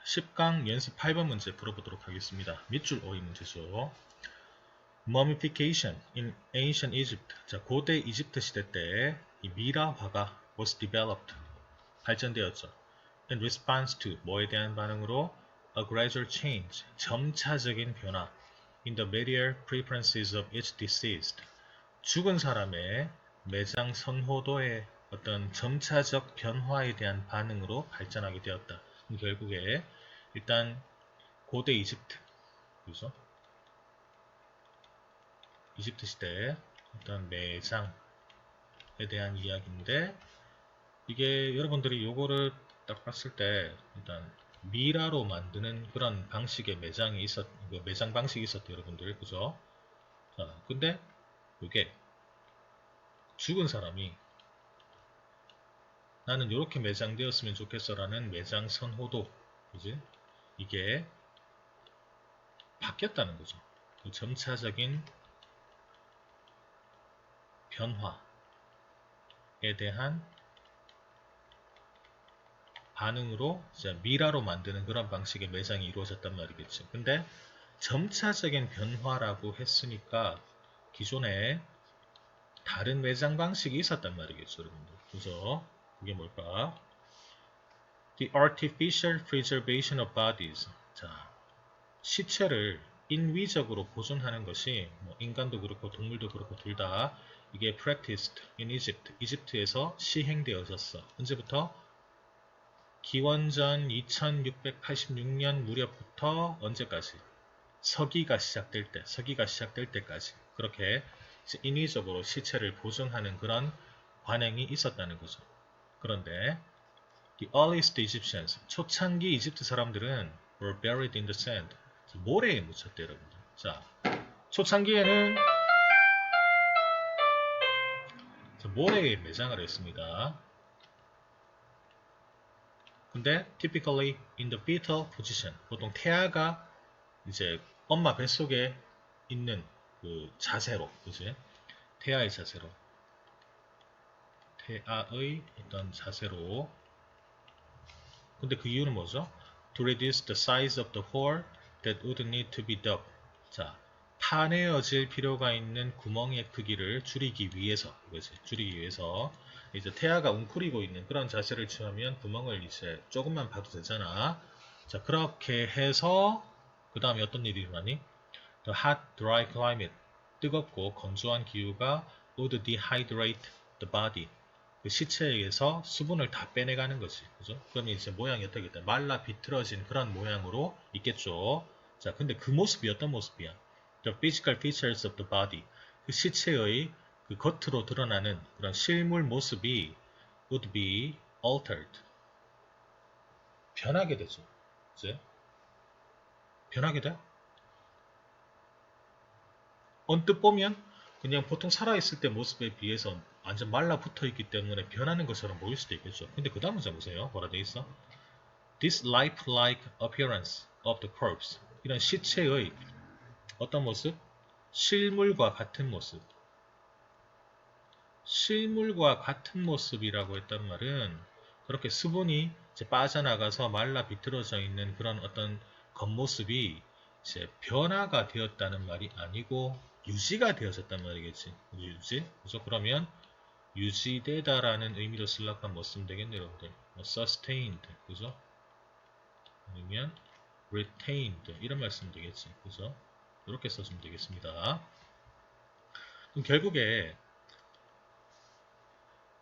10강 연습 8번 문제 풀어보도록 하겠습니다. 밑줄 O의 문제죠. Mummification in ancient Egypt. 자, 고대 이집트 시대 때 이 미라화가 was developed. 발전되었죠. In response to 뭐에 대한 반응으로 a gradual change. 점차적인 변화. In the material preferences of each deceased. 죽은 사람의 매장 선호도의 어떤 점차적 변화에 대한 반응으로 발전하게 되었다. 결국에 일단 고대 이집트, 그죠? 이집트 시대 어떤 매장에 대한 이야기인데 이게 여러분들이 요거를 딱 봤을 때 일단 미라로 만드는 그런 방식의 매장이 매장 방식이 있었대요, 여러분들, 그죠? 자, 근데 이게 죽은 사람이 나는 이렇게 매장되었으면 좋겠어라는 매장 선호도, 그지? 이게 바뀌었다는 거죠. 그 점차적인 변화에 대한 반응으로 이제 미라로 만드는 그런 방식의 매장이 이루어졌단 말이겠죠. 근데 점차적인 변화라고 했으니까 기존에 다른 매장 방식이 있었단 말이겠죠, 여러분들. 그죠? 그게 뭘까? The artificial preservation of bodies. 자, 시체를 인위적으로 보존하는 것이 뭐 인간도 그렇고 동물도 그렇고 둘 다 이게 practiced in Egypt, 이집트에서 시행되어졌어. 언제부터? 기원전 2686년 무렵부터 언제까지? 서기가 시작될 때까지 그렇게 인위적으로 시체를 보존하는 그런 관행이 있었다는 거죠. 그런데 the earliest Egyptians, 초창기 이집트 사람들은 were buried in the sand. 모래에 묻혔대, 여러분들. 자, 초창기에는 모래에 매장을 했습니다. 근데 typically in the fetal position, 보통 태아가 이제 엄마 뱃속에 있는 그 자세로, 그지? 태아의 어떤 자세로. 근데 그 이유는 뭐죠? To reduce the size of the hole that would need to be dug. 자, 파내어질 필요가 있는 구멍의 크기를 줄이기 위해서, 이거지. 줄이기 위해서 이제 태아가 웅크리고 있는 그런 자세를 취하면 구멍을 이제 조금만 봐도 되잖아. 자, 그렇게 해서 그 다음에 어떤 일이 일어나니? The hot, dry climate. 뜨겁고 건조한 기후가 would dehydrate the body. 그 시체에서 수분을 다 빼내가는 거지. 그죠? 그러면 이제 모양이 어떻게 돼? 말라 비틀어진 그런 모양으로 있겠죠. 자, 근데 그 모습이 어떤 모습이야? The physical features of the body. 그 시체의 그 겉으로 드러나는 그런 실물 모습이 would be altered. 변하게 되죠. 이제 변하게 돼? 언뜻 보면 그냥 보통 살아있을 때 모습에 비해서 완전 말라붙어 있기 때문에 변하는 것처럼 보일 수도 있겠죠. 근데 그 다음 문제 보세요. 뭐라 돼 있어? This lifelike appearance of the corpse. 이런 시체의 어떤 모습? 실물과 같은 모습. 실물과 같은 모습이라고 했단 말은 그렇게 수분이 이제 빠져나가서 말라 비틀어져 있는 그런 어떤 겉모습이 이제 변화가 되었다는 말이 아니고 유지가 되어졌단 말이겠지. 유지? 그래서 그러면 유지되다라는 의미로 쓸락한 뭐 쓰면 되겠네요, 여러분들. sustained, 그죠? 아니면 retained 이런 말 쓰면 되겠지, 그죠? 이렇게 써주면 되겠습니다. 그럼 결국에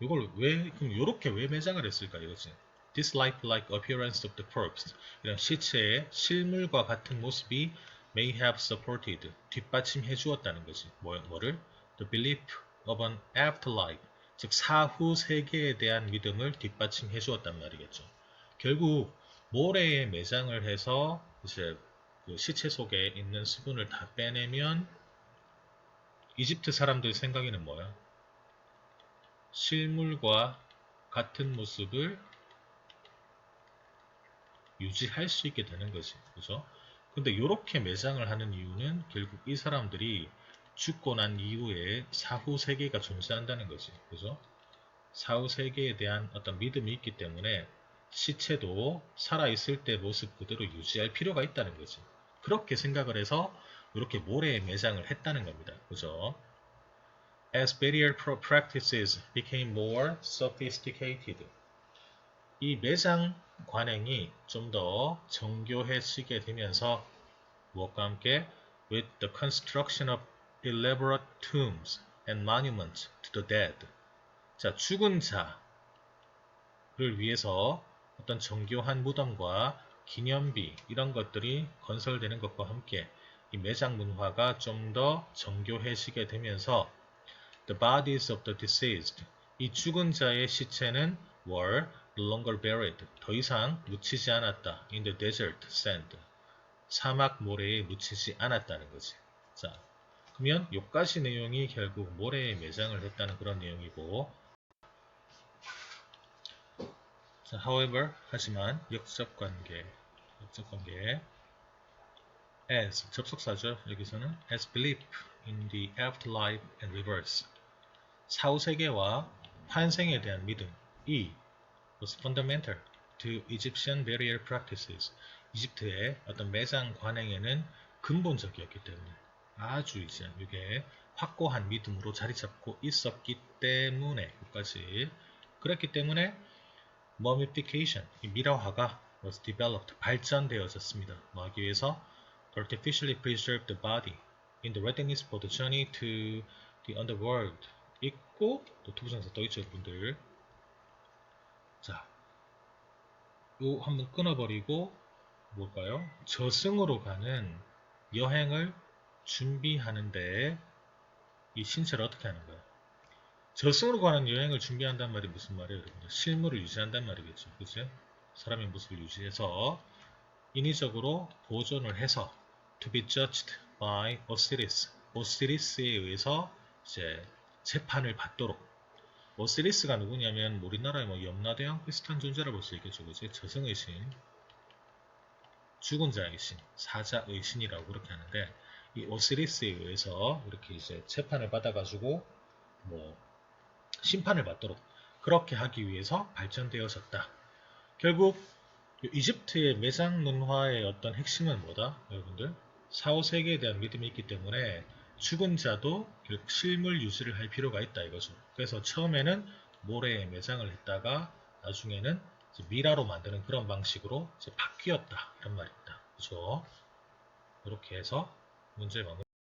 이걸 그럼 이렇게 왜 매장을 했을까 이거지? This lifelike appearance of the corpse. 이런 시체의 실물과 같은 모습이 may have supported, 뒷받침해 주었다는 거지. 뭐를? The belief of an afterlife. 즉 사후 세계에 대한 믿음을 뒷받침해 주었단 말이겠죠. 결국 모래에 매장을 해서 이제 그 시체 속에 있는 수분을 다 빼내면 이집트 사람들 생각에는 뭐야? 실물과 같은 모습을 유지할 수 있게 되는 거지. 그죠? 근데 이렇게 매장을 하는 이유는 결국 이 사람들이 죽고 난 이후에 사후 세계가 존재한다는 거지. 그죠? 사후 세계에 대한 어떤 믿음이 있기 때문에 시체도 살아있을 때 모습 그대로 유지할 필요가 있다는 거지. 그렇게 생각을 해서 이렇게 모래에 매장을 했다는 겁니다. 그죠? As burial practices became more sophisticated, 이 매장 관행이 좀 더 정교해지게 되면서 무엇과 함께 with the construction of elaborate tombs and monuments to the dead. 자, 죽은 자를 위해서 어떤 정교한 무덤과 기념비 이런 것들이 건설되는 것과 함께 이 매장 문화가 좀 더 정교해지게 되면서 the bodies of the deceased, 이 죽은 자의 시체는 were no longer buried, 더 이상 묻히지 않았다. in the desert sand, 사막 모래에 묻히지 않았다는 거지. 자, 그러면 요까지 내용이 결국 모래에 매장을 했다는 그런 내용이고, 자, however, 하지만 역접관계 as, 접속사죠. 여기서는 as belief in the afterlife and reverse, 사후세계와 환생에 대한 믿음이 was fundamental to Egyptian burial practices. 이집트의 어떤 매장 관행에는 근본적이었기 때문에 아주 이제 이게 확고한 믿음으로 자리 잡고 있었기 때문에 여기까지. 그렇기 때문에 mummification, 이 미라화가 was developed, 발전되어졌습니다. 뭐 하기 위해서 to artificially preserve the body in the readiness for the journey to the underworld. 있고 또 투부정사 또 있죠, 여러분들. 자, 요 한번 끊어버리고 뭘까요? 저승으로 가는 여행을 준비하는데 이 신체를 어떻게 하는 거예요? 저승으로 가는 여행을 준비한단 말이 무슨 말이에요, 여러분들? 실물을 유지한단 말이겠죠, 그죠? 사람의 모습을 유지해서 인위적으로 보존을 해서 to be judged by Osiris, 오시리스에 의해서 이제 재판을 받도록. 오시리스가 누구냐면 우리나라의 뭐 염라대왕 비슷한 존재라 볼 수 있겠죠, 그죠? 저승의 신, 죽은 자의 신, 사자의 신이라고 그렇게 하는데, 이 오시리스에 의해서 이렇게 이제 재판을 받아가지고 뭐 심판을 받도록 그렇게 하기 위해서 발전되어졌다. 결국 이집트의 매장 문화의 어떤 핵심은 뭐다? 여러분들, 사후세계에 대한 믿음이 있기 때문에 죽은 자도 결국 실물 유지를 할 필요가 있다 이거죠. 그래서 처음에는 모래에 매장을 했다가 나중에는 미라로 만드는 그런 방식으로 이제 바뀌었다 이런 말입니다. 그렇죠? 이렇게 해서 문제 마무리.